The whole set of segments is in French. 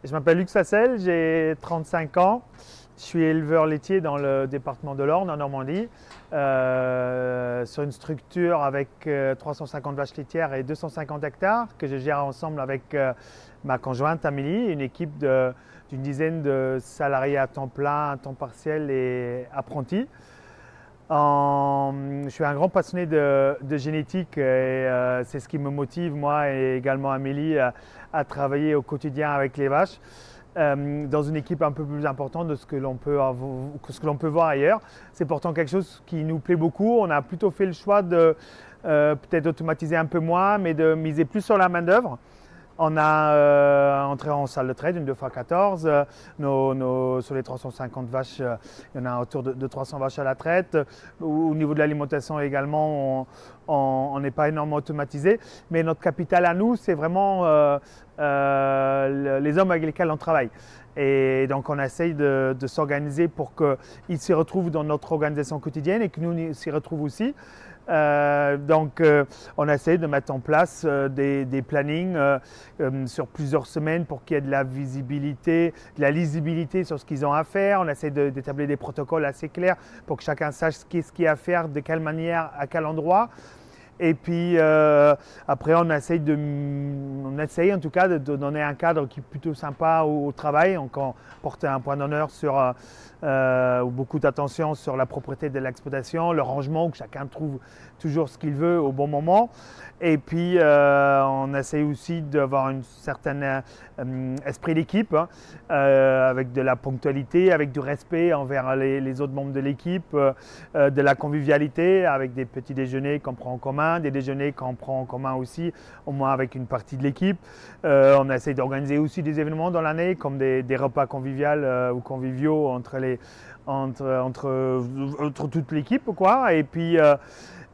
Je m'appelle Luc Sassel, j'ai 35 ans. Je suis éleveur laitier dans le département de l'Orne, en Normandie, sur une structure avec 350 vaches laitières et 250 hectares que je gère ensemble avec ma conjointe Amélie, une équipe d'une dizaine de salariés à temps plein, à temps partiel et apprentis. Je suis un grand passionné de génétique et c'est ce qui me motive, moi et également Amélie, à travailler au quotidien avec les vaches dans une équipe un peu plus importante de ce que l'on peut voir ailleurs. C'est pourtant quelque chose qui nous plaît beaucoup. On a plutôt fait le choix de peut-être automatiser un peu moins, mais de miser plus sur la main-d'œuvre. On a entré en salle de trade, une 2x14. Sur les 350 vaches, il y en a autour de 300 vaches à la traite. Au niveau de l'alimentation également, on n'est pas énormément automatisé. Mais notre capital à nous, c'est vraiment les hommes avec lesquels on travaille. Et donc, on essaye de s'organiser pour qu'ils s'y retrouvent dans notre organisation quotidienne et que nous s'y retrouvent aussi. On essaie de mettre en place des plannings sur plusieurs semaines pour qu'il y ait de la visibilité, de la lisibilité sur ce qu'ils ont à faire. On essaie d'établir des protocoles assez clairs pour que chacun sache ce qu'il y a à faire, de quelle manière, à quel endroit. Et puis après, on essaye en tout cas de donner un cadre qui est plutôt sympa au travail. On porte un point d'honneur sur beaucoup d'attention sur la propreté de l'exploitation, le rangement, où chacun trouve toujours ce qu'il veut au bon moment. Et puis on essaye aussi d'avoir un certain esprit d'équipe, hein, avec de la ponctualité, avec du respect envers les autres membres de l'équipe, de la convivialité, avec des petits déjeuners qu'on prend en commun, des déjeuners qu'on prend en commun aussi, au moins avec une partie de l'équipe. On essaie d'organiser aussi des événements dans l'année, comme des repas conviviaux ou conviviaux entre toute l'équipe, quoi.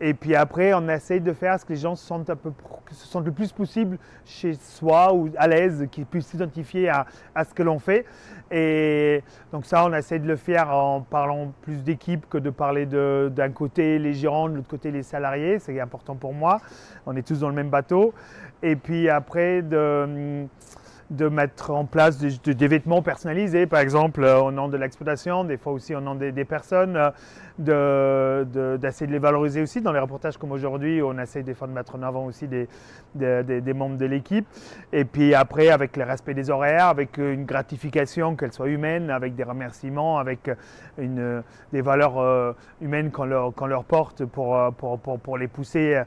Et puis après, on essaye de faire ce que les gens se sentent le plus possible chez soi ou à l'aise, qu'ils puissent s'identifier à ce que l'on fait. Et donc ça, on essaie de le faire en parlant plus d'équipe que de parler d'un côté les gérants, de l'autre côté les salariés. C'est important pour moi. On est tous dans le même bateau. Et puis après, de mettre en place des vêtements personnalisés, par exemple au nom de l'exploitation, des fois aussi au nom des personnes, d'essayer de les valoriser aussi dans les reportages comme aujourd'hui. On essaie des fois de mettre en avant aussi des membres de l'équipe. Et puis après, avec le respect des horaires, avec une gratification, qu'elle soit humaine, avec des remerciements, avec des valeurs humaines qu'on leur porte pour les pousser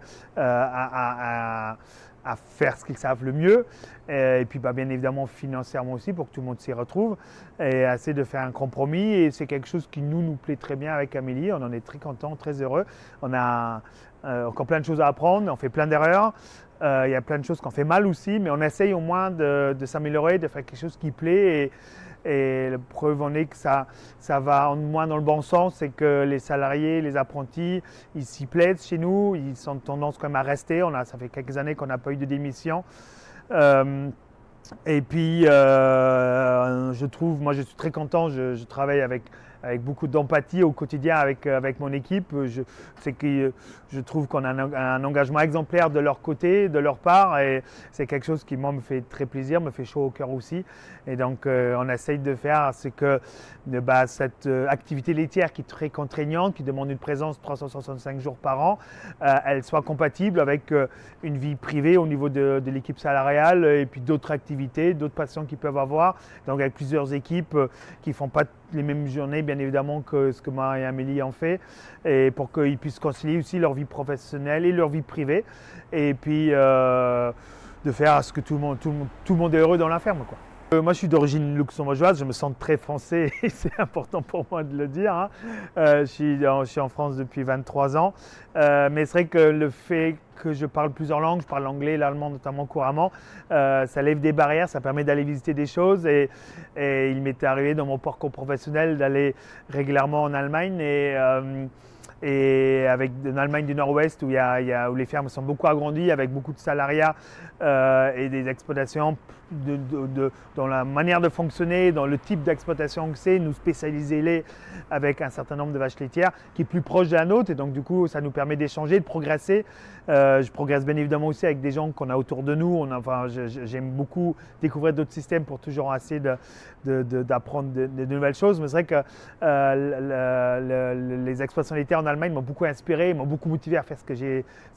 à faire ce qu'ils savent le mieux, et puis bien évidemment financièrement aussi pour que tout le monde s'y retrouve, et essayer de faire un compromis. Et c'est quelque chose qui nous plaît très bien avec Amélie. On en est très contents, très heureux. On a encore plein de choses à apprendre, on fait plein d'erreurs, il y a plein de choses qu'on fait mal aussi, mais on essaye au moins de s'améliorer, de faire quelque chose qui plaît. Et la preuve en est que ça va moins dans le bon sens, c'est que les salariés, les apprentis, ils s'y plaisent chez nous, ils ont tendance quand même à rester. Ça fait quelques années qu'on n'a pas eu de démission. Et puis, moi je suis très content, je travaille avec beaucoup d'empathie au quotidien avec mon équipe. Je trouve qu'on a un engagement exemplaire de leur côté, de leur part, et c'est quelque chose qui moi me fait très plaisir, me fait chaud au cœur aussi. Et donc on essaye de faire ce que cette activité laitière qui est très contraignante, qui demande une présence 365 jours par an, elle soit compatible avec une vie privée au niveau de l'équipe salariale, et puis d'autres activités, d'autres passions qu'ils peuvent avoir. Donc avec plusieurs équipes qui ne font pas les mêmes journées, bien évidemment, que ce que moi et Amélie en fait, et pour qu'ils puissent concilier aussi leur vie professionnelle et leur vie privée, et puis de faire à ce que tout le monde est heureux dans la ferme, quoi. Moi, je suis d'origine luxembourgeoise, je me sens très français et c'est important pour moi de le dire, hein. Je suis en France depuis 23 ans, mais c'est vrai que le fait que je parle plusieurs langues, je parle l'anglais et l'allemand notamment couramment, ça lève des barrières, ça permet d'aller visiter des choses, et il m'est arrivé dans mon parcours professionnel d'aller régulièrement en Allemagne, et avec une Allemagne du Nord-Ouest où les fermes sont beaucoup agrandies, avec beaucoup de salariats et des exploitations dans la manière de fonctionner, dans le type d'exploitation que c'est, nous spécialiser avec un certain nombre de vaches laitières qui est plus proche de la nôtre, et donc du coup ça nous permet d'échanger, de progresser Je progresse bien évidemment aussi avec des gens qu'on a autour de nous. J'aime beaucoup découvrir d'autres systèmes pour toujours essayer d'apprendre de nouvelles choses. Mais c'est vrai que les exploits sanitaires en Allemagne m'ont beaucoup inspiré, m'ont beaucoup motivé à faire ce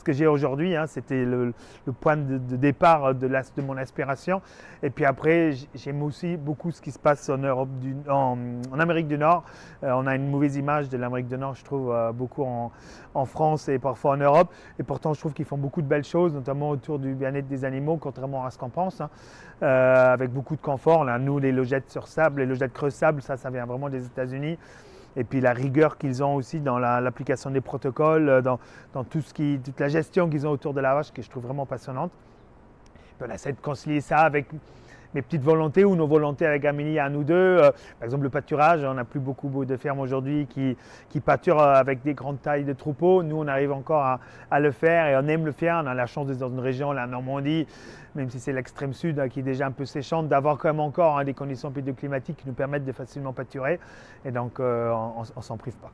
que j'ai aujourd'hui. C'était le point de départ de mon inspiration. Et puis après, j'aime aussi beaucoup ce qui se passe en Amérique du Nord. On a une mauvaise image de l'Amérique du Nord, je trouve, beaucoup en France et parfois en Europe. Et pourtant, je trouve qu'ils font beaucoup de belles choses, notamment autour du bien-être des animaux, contrairement à ce qu'on pense, avec beaucoup de confort. Là, nous, les logettes sur sable, les logettes creux sable, ça vient vraiment des États-Unis. Et puis la rigueur qu'ils ont aussi dans l'application des protocoles, dans toute la gestion qu'ils ont autour de la vache, que je trouve vraiment passionnante. Puis on essaie de concilier ça avec mes petites volontés ou nos volontés avec Amélie, à nous deux. Par exemple, le pâturage, on n'a plus beaucoup de fermes aujourd'hui qui pâturent avec des grandes tailles de troupeaux. Nous, on arrive encore à le faire et on aime le faire. On a la chance d'être dans une région, la Normandie, même si c'est l'extrême sud qui est déjà un peu séchante, d'avoir quand même encore des conditions pédoclimatiques qui nous permettent de facilement pâturer. Et donc, on ne s'en prive pas.